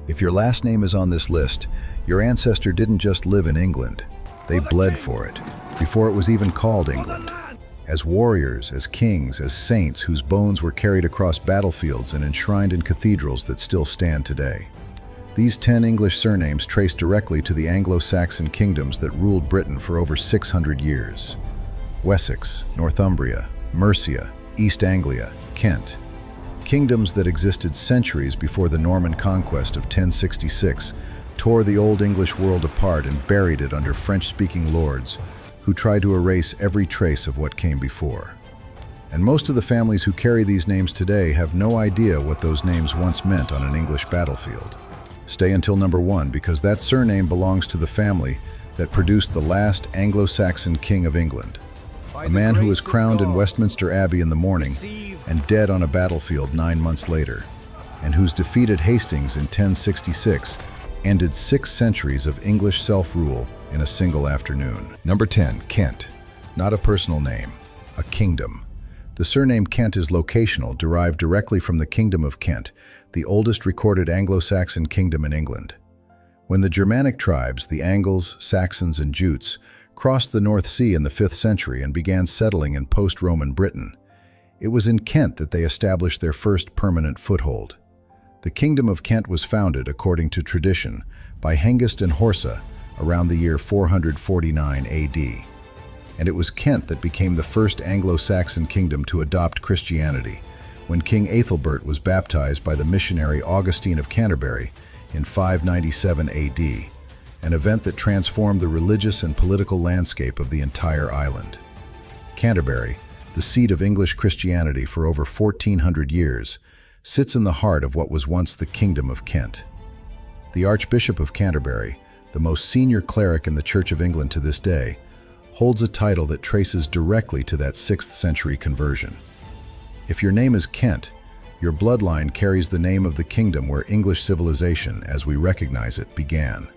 If your last name is on this list, your ancestor didn't just live in England. They bled for it, before it was even called England. As warriors, as kings, as saints whose bones were carried across battlefields and enshrined in cathedrals that still stand today. These 10 English surnames trace directly to the Anglo-Saxon kingdoms that ruled Britain for over 600 years. Wessex, Northumbria, Mercia, East Anglia, Kent. Kingdoms that existed centuries before the Norman conquest of 1066 tore the Old English world apart and buried it under French-speaking lords who tried to erase every trace of what came before. And most of the families who carry these names today have no idea what those names once meant on an English battlefield. Stay until number 1, because that surname belongs to the family that produced the last Anglo-Saxon king of England. A man who was crowned in Westminster Abbey in the morning and dead on a battlefield 9 months later, and whose defeat at Hastings in 1066 ended 6 centuries of English self-rule in a single afternoon. Number 10, Kent. Not a personal name, a kingdom. The surname Kent is locational, derived directly from the Kingdom of Kent, the oldest recorded Anglo-Saxon kingdom in England. When the Germanic tribes, the Angles, Saxons, and Jutes, crossed the North Sea in the 5th century and began settling in post-Roman Britain, it was in Kent that they established their first permanent foothold. The Kingdom of Kent was founded, according to tradition, by Hengist and Horsa around the year 449 AD. And it was Kent that became the first Anglo-Saxon kingdom to adopt Christianity, when King Ethelbert was baptized by the missionary Augustine of Canterbury in 597 AD, an event that transformed the religious and political landscape of the entire island. Canterbury, the seat of English Christianity for over 1400 years, sits in the heart of what was once the Kingdom of Kent. The Archbishop of Canterbury, the most senior cleric in the Church of England to this day, holds a title that traces directly to that 6th century conversion. If your name is Kent, your bloodline carries the name of the kingdom where English civilization, as we recognize it, began.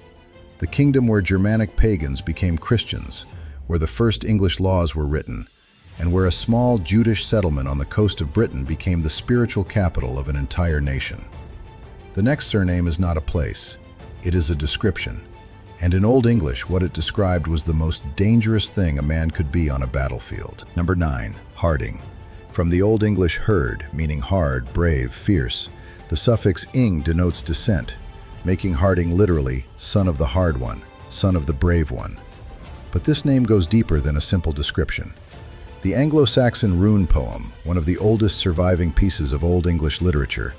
The kingdom where Germanic pagans became Christians, where the first English laws were written, and where a small Jutish settlement on the coast of Britain became the spiritual capital of an entire nation. The next surname is not a place, it is a description. And in Old English, what it described was the most dangerous thing a man could be on a battlefield. Number 9, Harding. From the Old English herd, meaning hard, brave, fierce, the suffix ing denotes descent, making Harding literally son of the hard one, son of the brave one. But this name goes deeper than a simple description. The Anglo-Saxon rune poem, one of the oldest surviving pieces of Old English literature,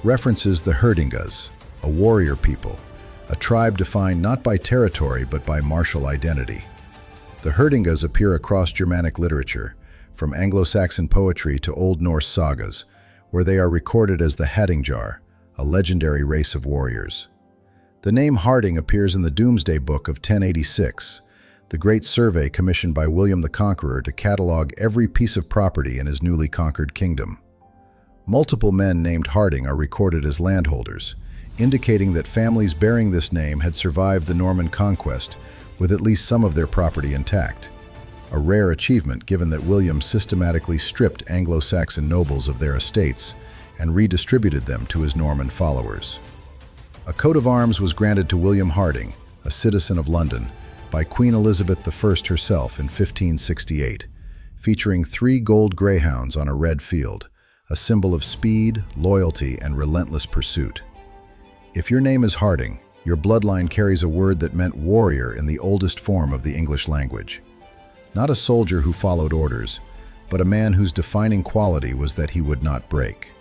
references the Herdingas, a warrior people, a tribe defined not by territory but by martial identity. The Herdingas appear across Germanic literature, from Anglo-Saxon poetry to Old Norse sagas, where they are recorded as the Hattingjar, a legendary race of warriors. The name Harding appears in the Domesday Book of 1086, the great survey commissioned by William the Conqueror to catalogue every piece of property in his newly conquered kingdom. Multiple men named Harding are recorded as landholders, indicating that families bearing this name had survived the Norman conquest with at least some of their property intact, a rare achievement given that William systematically stripped Anglo-Saxon nobles of their estates and redistributed them to his Norman followers. A coat of arms was granted to William Harding, a citizen of London, by Queen Elizabeth I herself in 1568, featuring 3 gold greyhounds on a red field, a symbol of speed, loyalty, and relentless pursuit. If your name is Harding, your bloodline carries a word that meant warrior in the oldest form of the English language. Not a soldier who followed orders, but a man whose defining quality was that he would not break.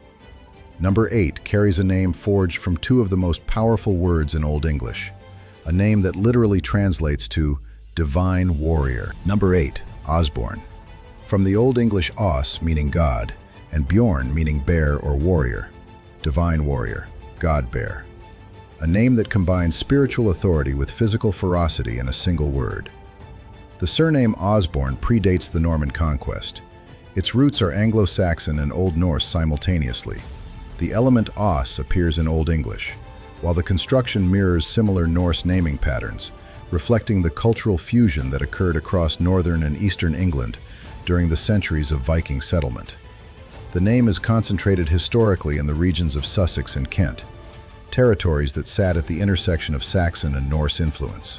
Number 8 carries a name forged from 2 of the most powerful words in Old English, a name that literally translates to divine warrior. Number 8, Osborne. From the Old English os, meaning God, and Bjorn, meaning bear or warrior, divine warrior, God bear. A name that combines spiritual authority with physical ferocity in a single word. The surname Osborne predates the Norman conquest. Its roots are Anglo-Saxon and Old Norse simultaneously. The element os appears in Old English, while the construction mirrors similar Norse naming patterns, reflecting the cultural fusion that occurred across northern and eastern England during the centuries of Viking settlement. The name is concentrated historically in the regions of Sussex and Kent. territories that sat at the intersection of Saxon and Norse influence.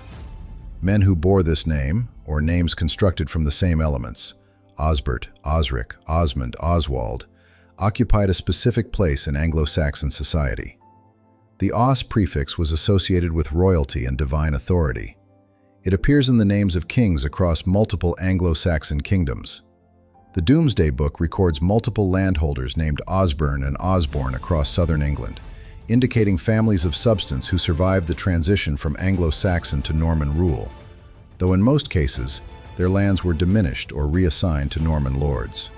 Men who bore this name, or names constructed from the same elements, Osbert, Osric, Osmond, Oswald, occupied a specific place in Anglo-Saxon society. The Os prefix was associated with royalty and divine authority. It appears in the names of kings across multiple Anglo-Saxon kingdoms. The Domesday Book records multiple landholders named Osborne and Osborne across southern England, indicating families of substance who survived the transition from Anglo-Saxon to Norman rule, though in most cases, their lands were diminished or reassigned to Norman lords.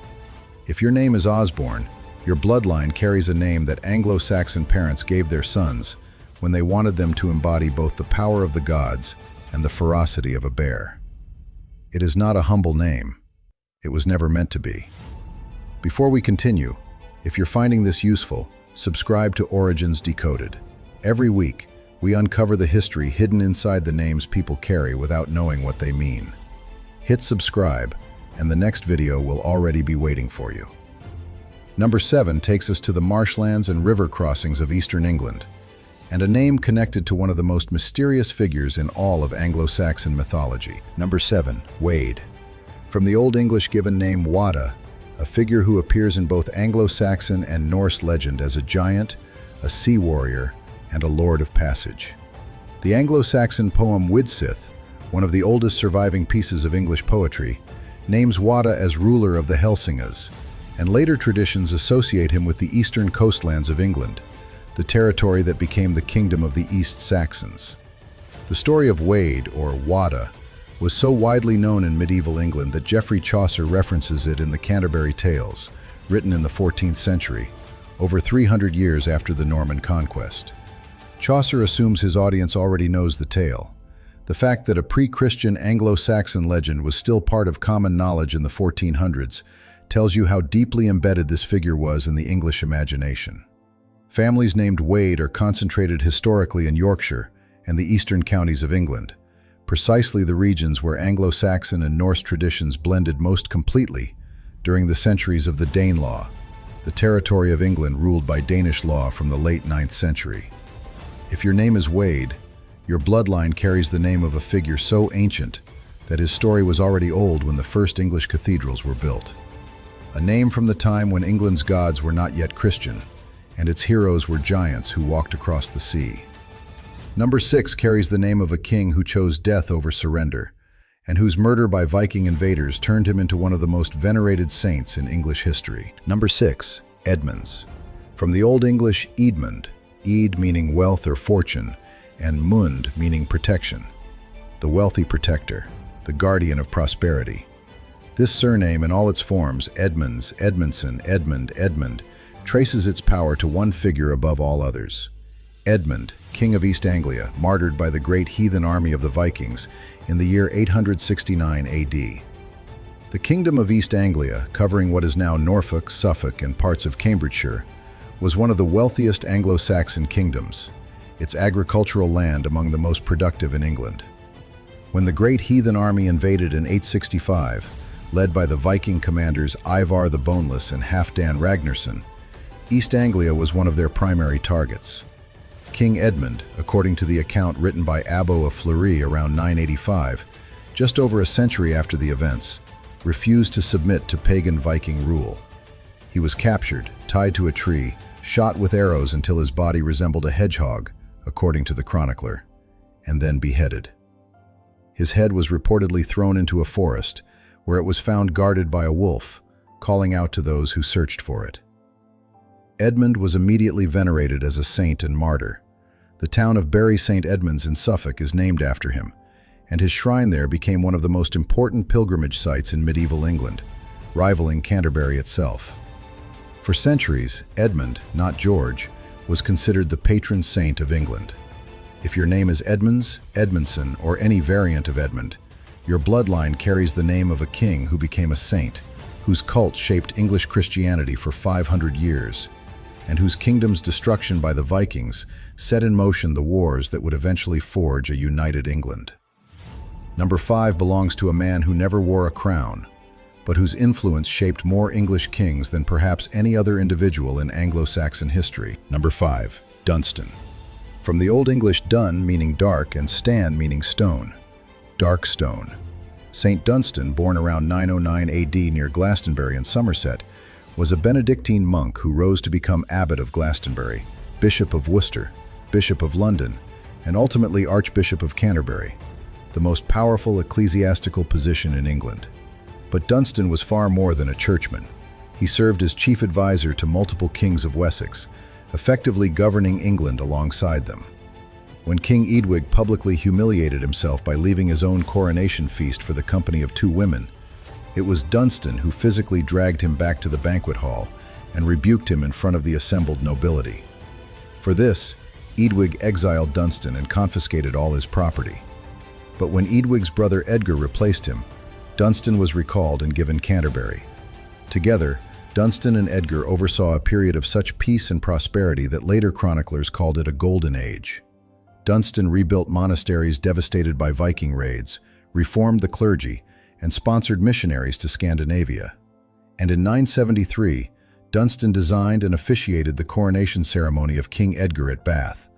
If your name is Osborne, your bloodline carries a name that Anglo-Saxon parents gave their sons when they wanted them to embody both the power of the gods and the ferocity of a bear. It is not a humble name. It was never meant to be. Before we continue, if you're finding this useful, subscribe to Origins Decoded. Every week, we uncover the history hidden inside the names people carry without knowing what they mean. Hit subscribe, and the next video will already be waiting for you. Number 7 takes us to the marshlands and river crossings of eastern England, and a name connected to one of the most mysterious figures in all of Anglo-Saxon mythology. Number 7, Wade. From the Old English given name Wada, a figure who appears in both Anglo-Saxon and Norse legend as a giant, a sea warrior, and a lord of passage. The Anglo-Saxon poem Widsith, one of the oldest surviving pieces of English poetry, names Wada as ruler of the Helsingas, and later traditions associate him with the eastern coastlands of England, the territory that became the kingdom of the East Saxons. The story of Wade, or Wada, was so widely known in medieval England that Geoffrey Chaucer references it in the Canterbury Tales, written in the 14th century, over 300 years after the Norman conquest. Chaucer assumes his audience already knows the tale. The fact that a pre-Christian Anglo-Saxon legend was still part of common knowledge in the 1400s tells you how deeply embedded this figure was in the English imagination. Families named Wade are concentrated historically in Yorkshire and the eastern counties of England, precisely the regions where Anglo-Saxon and Norse traditions blended most completely during the centuries of the Danelaw, the territory of England ruled by Danish law from the late 9th century. If your name is Wade, your bloodline carries the name of a figure so ancient that his story was already old when the first English cathedrals were built. A name from the time when England's gods were not yet Christian, and its heroes were giants who walked across the sea. Number 6 carries the name of a king who chose death over surrender, and whose murder by Viking invaders turned him into one of the most venerated saints in English history. Number 6, Edmunds. From the Old English Edmund, Ed meaning wealth or fortune, and Mund meaning protection. The wealthy protector, the guardian of prosperity. This surname in all its forms, Edmunds, Edmundson, Edmund, Edmund, traces its power to one figure above all others. Edmund, king of East Anglia, martyred by the great heathen army of the Vikings in the year 869 AD. The kingdom of East Anglia, covering what is now Norfolk, Suffolk, and parts of Cambridgeshire, was one of the wealthiest Anglo-Saxon kingdoms, its agricultural land among the most productive in England. When the great heathen army invaded in 865, led by the Viking commanders Ivar the Boneless and Halfdan Ragnarsson, East Anglia was one of their primary targets. King Edmund, according to the account written by Abbo of Fleury around 985, just over a century after the events, refused to submit to pagan Viking rule. He was captured, tied to a tree, shot with arrows until his body resembled a hedgehog, according to the chronicler, and then beheaded. His head was reportedly thrown into a forest, where it was found guarded by a wolf, calling out to those who searched for it. Edmund was immediately venerated as a saint and martyr. The town of Bury St. Edmunds in Suffolk is named after him, and his shrine there became one of the most important pilgrimage sites in medieval England, rivaling Canterbury itself. For centuries, Edmund, not George, was considered the patron saint of England. If your name is Edmunds, Edmundson, or any variant of Edmund, your bloodline carries the name of a king who became a saint, whose cult shaped English Christianity for 500 years, and whose kingdom's destruction by the Vikings set in motion the wars that would eventually forge a united England. Number 5 belongs to a man who never wore a crown, but whose influence shaped more English kings than perhaps any other individual in Anglo-Saxon history. Number 5, Dunstan. From the Old English dun meaning dark and stan meaning stone. Dark stone. St. Dunstan, born around 909 AD near Glastonbury in Somerset, was a Benedictine monk who rose to become abbot of Glastonbury, Bishop of Worcester, Bishop of London, and ultimately Archbishop of Canterbury, the most powerful ecclesiastical position in England. But Dunstan was far more than a churchman. He served as chief advisor to multiple kings of Wessex, effectively governing England alongside them. When King Edwig publicly humiliated himself by leaving his own coronation feast for the company of two women, it was Dunstan who physically dragged him back to the banquet hall and rebuked him in front of the assembled nobility. For this, Edwig exiled Dunstan and confiscated all his property. But when Edwig's brother Edgar replaced him, Dunstan was recalled and given Canterbury. Together, Dunstan and Edgar oversaw a period of such peace and prosperity that later chroniclers called it a golden age. Dunstan rebuilt monasteries devastated by Viking raids, reformed the clergy, and sponsored missionaries to Scandinavia. And in 973, Dunstan designed and officiated the coronation ceremony of King Edgar at Bath,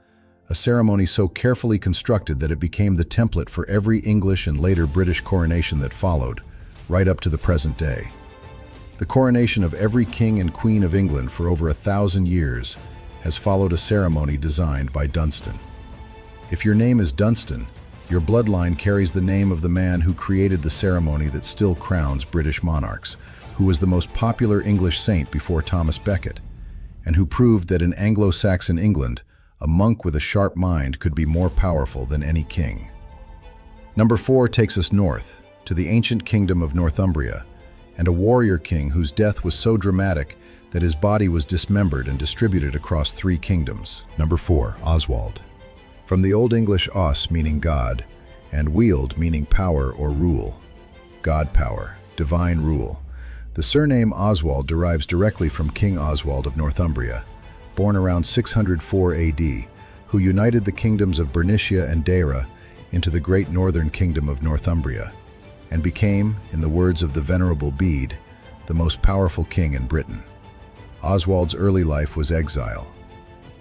a ceremony so carefully constructed that it became the template for every English and later British coronation that followed, right up to the present day. The coronation of every king and queen of England for over 1,000 years has followed a ceremony designed by Dunstan. If your name is Dunstan, your bloodline carries the name of the man who created the ceremony that still crowns British monarchs, who was the most popular English saint before Thomas Becket, and who proved that in Anglo-Saxon England, a monk with a sharp mind could be more powerful than any king. Number 4 takes us north, to the ancient kingdom of Northumbria, and a warrior king whose death was so dramatic that his body was dismembered and distributed across 3 kingdoms. Number 4, Oswald. From the Old English os meaning God, and wield meaning power or rule. God power, divine rule. The surname Oswald derives directly from King Oswald of Northumbria, born around 604 AD, who united the kingdoms of Bernicia and Deira into the great northern kingdom of Northumbria, and became, in the words of the Venerable Bede, the most powerful king in Britain. Oswald's early life was exile.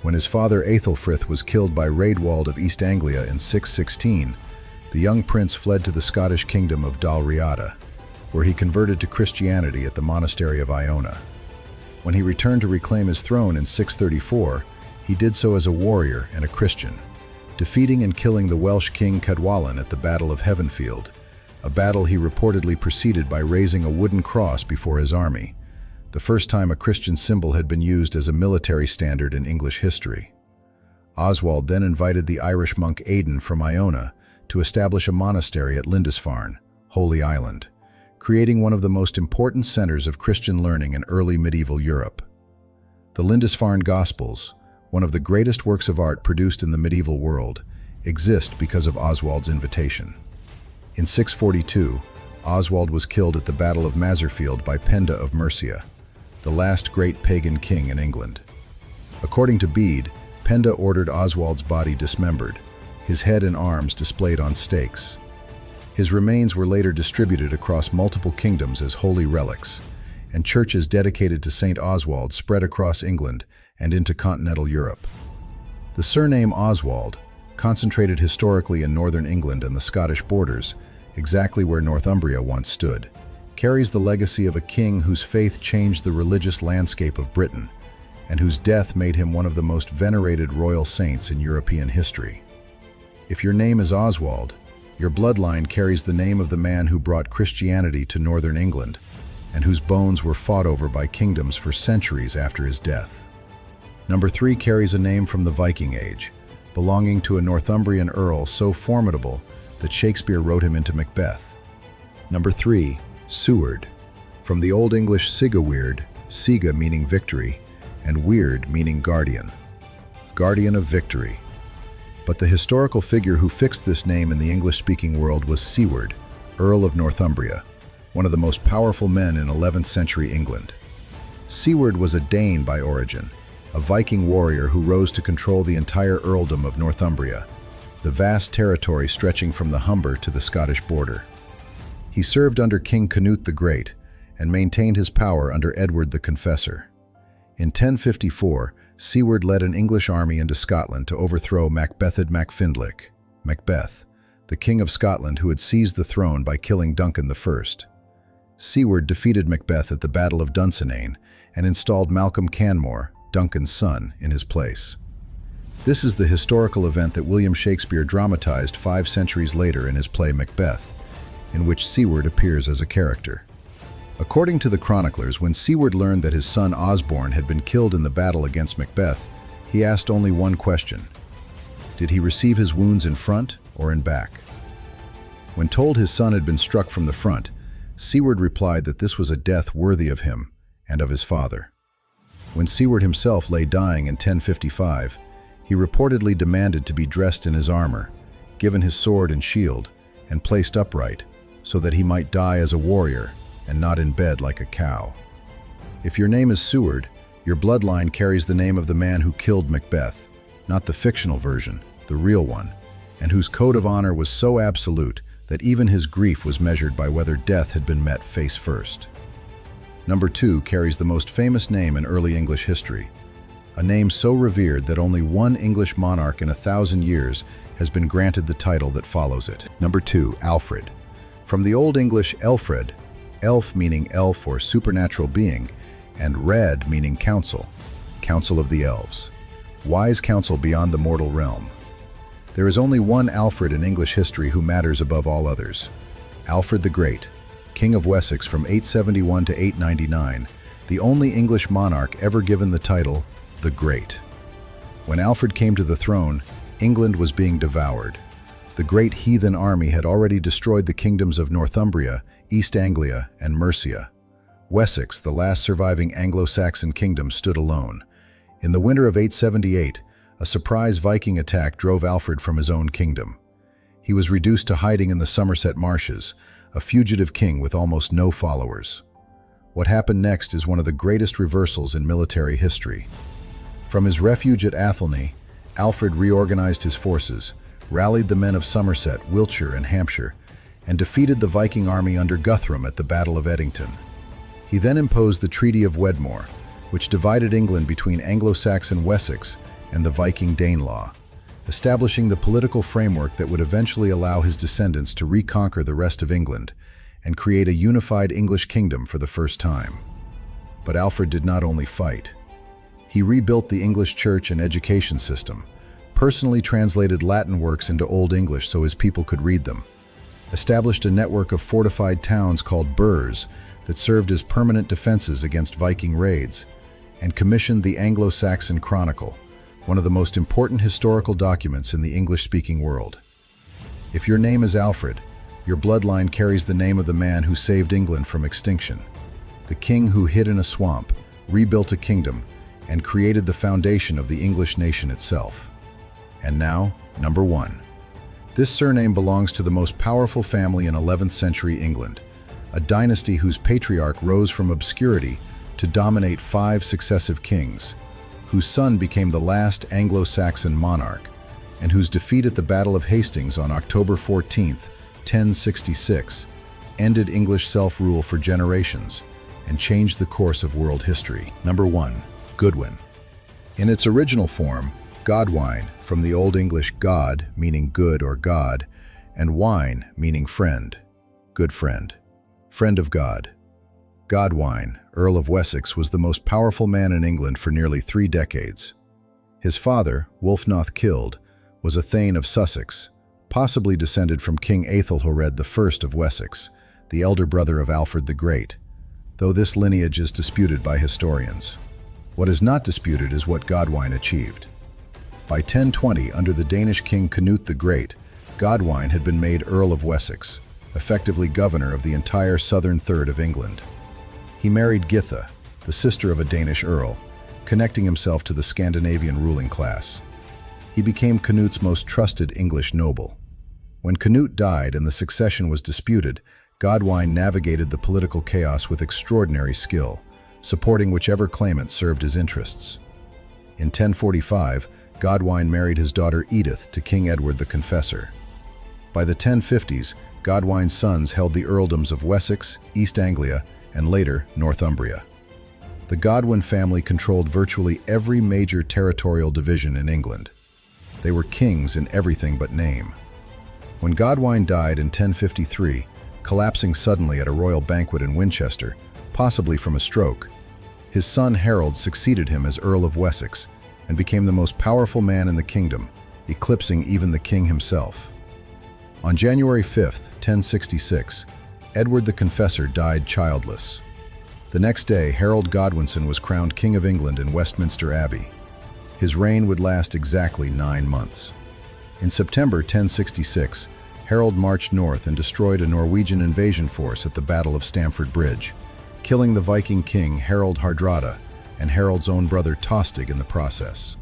When his father Aethelfrith was killed by Raedwald of East Anglia in 616, the young prince fled to the Scottish kingdom of Dalriada, where he converted to Christianity at the monastery of Iona. When he returned to reclaim his throne in 634, he did so as a warrior and a Christian, defeating and killing the Welsh king Cadwallon at the Battle of Heavenfield, a battle he reportedly preceded by raising a wooden cross before his army, the first time a Christian symbol had been used as a military standard in English history. Oswald then invited the Irish monk Aidan from Iona to establish a monastery at Lindisfarne, Holy Island, creating one of the most important centers of Christian learning in early medieval Europe. The Lindisfarne Gospels, one of the greatest works of art produced in the medieval world, exist because of Oswald's invitation. In 642, Oswald was killed at the Battle of Maserfield by Penda of Mercia, the last great pagan king in England. According to Bede, Penda ordered Oswald's body dismembered, his head and arms displayed on stakes. His remains were later distributed across multiple kingdoms as holy relics, and churches dedicated to St. Oswald spread across England and into continental Europe. The surname Oswald, concentrated historically in northern England and the Scottish borders, exactly where Northumbria once stood, carries the legacy of a king whose faith changed the religious landscape of Britain, and whose death made him one of the most venerated royal saints in European history. If your name is Oswald, your bloodline carries the name of the man who brought Christianity to northern England, and whose bones were fought over by kingdoms for centuries after his death. Number 3 carries a name from the Viking Age, belonging to a Northumbrian earl so formidable that Shakespeare wrote him into Macbeth. Number 3, Seward. From the Old English Sigaweird, Siga meaning victory, and Weird meaning guardian. Guardian of victory. But the historical figure who fixed this name in the English-speaking world was Seward, Earl of Northumbria, one of the most powerful men in 11th century England. Seward was a Dane by origin, a Viking warrior who rose to control the entire earldom of Northumbria, the vast territory stretching from the Humber to the Scottish border. He served under King Canute the Great and maintained his power under Edward the Confessor. In 1054, Seward led an English army into Scotland to overthrow Macbethad mac Findlic, Macbeth, the King of Scotland who had seized the throne by killing Duncan I. Seward defeated Macbeth at the Battle of Dunstan and installed Malcolm Canmore, Duncan's son, in his place. This is the historical event that William Shakespeare dramatized 5 centuries later in his play Macbeth, in which Seward appears as a character. According to the chroniclers, when Seward learned that his son Osborne had been killed in the battle against Macbeth, he asked only one question: did he receive his wounds in front or in back? When told his son had been struck from the front, Seward replied that this was a death worthy of him and of his father. When Seward himself lay dying in 1055, he reportedly demanded to be dressed in his armor, given his sword and shield, and placed upright, so that he might die as a warrior and not in bed like a cow. If your name is Seward, your bloodline carries the name of the man who killed Macbeth, not the fictional version, the real one, and whose code of honor was so absolute that even his grief was measured by whether death had been met face first. Number 2 carries the most famous name in early English history, a name so revered that only one English monarch in 1,000 years has been granted the title that follows it. Number 2, Alfred. From the Old English Elfred, elf meaning elf or supernatural being, and red meaning counsel, counsel of the elves, wise counsel beyond the mortal realm. There is only one Alfred in English history who matters above all others: Alfred the Great, King of Wessex from 871 to 899, the only English monarch ever given the title the Great. When Alfred came to the throne, England was being devoured. The great heathen army had already destroyed the kingdoms of Northumbria, East Anglia, and Mercia. Wessex, the last surviving Anglo-Saxon kingdom, stood alone. In the winter of 878, a surprise Viking attack drove Alfred from his own kingdom. He was reduced to hiding in the Somerset marshes, a fugitive king with almost no followers. What happened next is one of the greatest reversals in military history. From his refuge at Athelney, Alfred reorganized his forces, rallied the men of Somerset, Wiltshire, and Hampshire, and defeated the Viking army under Guthrum at the Battle of Edington. He then imposed the Treaty of Wedmore, which divided England between Anglo-Saxon Wessex and the Viking Danelaw, establishing the political framework that would eventually allow his descendants to reconquer the rest of England and create a unified English kingdom for the first time. But Alfred did not only fight. He rebuilt the English church and education system, personally translated Latin works into Old English so his people could read them, established a network of fortified towns called burhs that served as permanent defenses against Viking raids, and commissioned the Anglo-Saxon Chronicle, one of the most important historical documents in the English-speaking world. If your name is Alfred, your bloodline carries the name of the man who saved England from extinction, the king who hid in a swamp, rebuilt a kingdom, and created the foundation of the English nation itself. And now, number 1. This surname belongs to the most powerful family in 11th century England, a dynasty whose patriarch rose from obscurity to dominate 5 successive kings, whose son became the last Anglo-Saxon monarch, and whose defeat at the Battle of Hastings on October 14, 1066, ended English self-rule for generations and changed the course of world history. Number 1. Goodwin. In its original form, Godwin, from the Old English God, meaning good or God, and wine, meaning friend, good friend, friend of God. Godwin, Earl of Wessex, was the most powerful man in England for nearly 3 decades. His father, Wulfnoth Killed, was a Thane of Sussex, possibly descended from King Aethelhored I of Wessex, the elder brother of Alfred the Great, though this lineage is disputed by historians. What is not disputed is what Godwin achieved. By 1020, under the Danish king Canute the Great, Godwin had been made Earl of Wessex, effectively governor of the entire southern third of England. He married Githa, the sister of a Danish earl, connecting himself to the Scandinavian ruling class. He became Canute's most trusted English noble. When Canute died and the succession was disputed, Godwin navigated the political chaos with extraordinary skill, supporting whichever claimant served his interests. In 1045, Godwin married his daughter Edith to King Edward the Confessor. By the 1050s, Godwin's sons held the earldoms of Wessex, East Anglia, and later Northumbria. The Godwin family controlled virtually every major territorial division in England. They were kings in everything but name. When Godwin died in 1053, collapsing suddenly at a royal banquet in Winchester, possibly from a stroke, his son Harold succeeded him as Earl of Wessex and became the most powerful man in the kingdom, eclipsing even the king himself. On January 5, 1066, Edward the Confessor died childless. The next day, Harold Godwinson was crowned King of England in Westminster Abbey. His reign would last exactly 9 months. In September 1066, Harold marched north and destroyed a Norwegian invasion force at the Battle of Stamford Bridge, killing the Viking king Harald Hardrada and Harold's own brother Tostig in the process.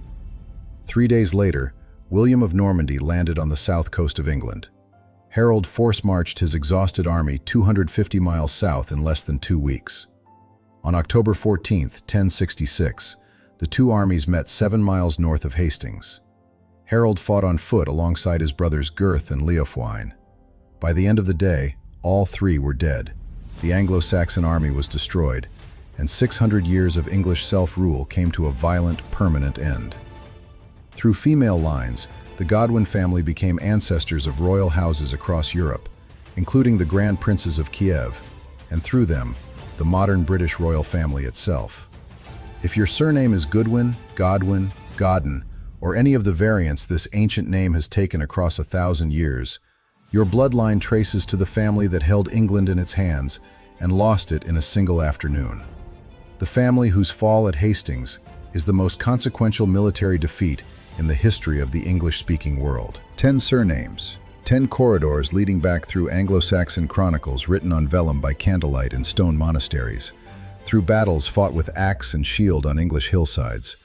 3 days later, William of Normandy landed on the south coast of England. Harold force-marched his exhausted army 250 miles south in less than 2 weeks. On October 14, 1066, the two armies met 7 miles north of Hastings. Harold fought on foot alongside his brothers Gurth and Leofwine. By the end of the day, all three were dead. The Anglo-Saxon army was destroyed, and 600 years of English self-rule came to a violent, permanent end. Through female lines, the Godwin family became ancestors of royal houses across Europe, including the Grand Princes of Kiev, and through them, the modern British royal family itself. If your surname is Goodwin, Godwin, Godden, or any of the variants this ancient name has taken across 1,000 years, your bloodline traces to the family that held England in its hands and lost it in a single afternoon. The family whose fall at Hastings is the most consequential military defeat in the history of the English-speaking world. 10 surnames, 10 corridors leading back through Anglo-Saxon chronicles written on vellum by candlelight in stone monasteries, through battles fought with axe and shield on English hillsides,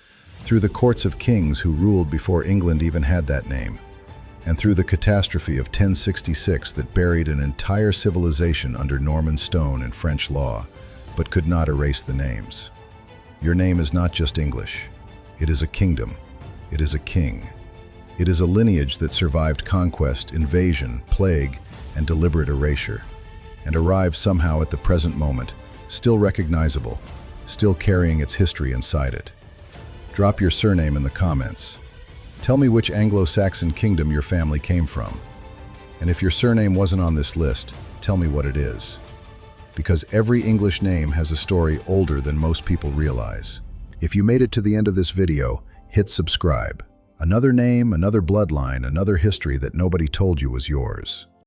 through the courts of kings who ruled before England even had that name, and through the catastrophe of 1066 that buried an entire civilization under Norman stone and French law, but could not erase the names. Your name is not just English. It is a kingdom. It is a king. It is a lineage that survived conquest, invasion, plague, and deliberate erasure, and arrived somehow at the present moment, still recognizable, still carrying its history inside it. Drop your surname in the comments. Tell me which Anglo-Saxon kingdom your family came from. And if your surname wasn't on this list, tell me what it is. Because every English name has a story older than most people realize. If you made it to the end of this video, hit subscribe. Another name, another bloodline, another history that nobody told you was yours.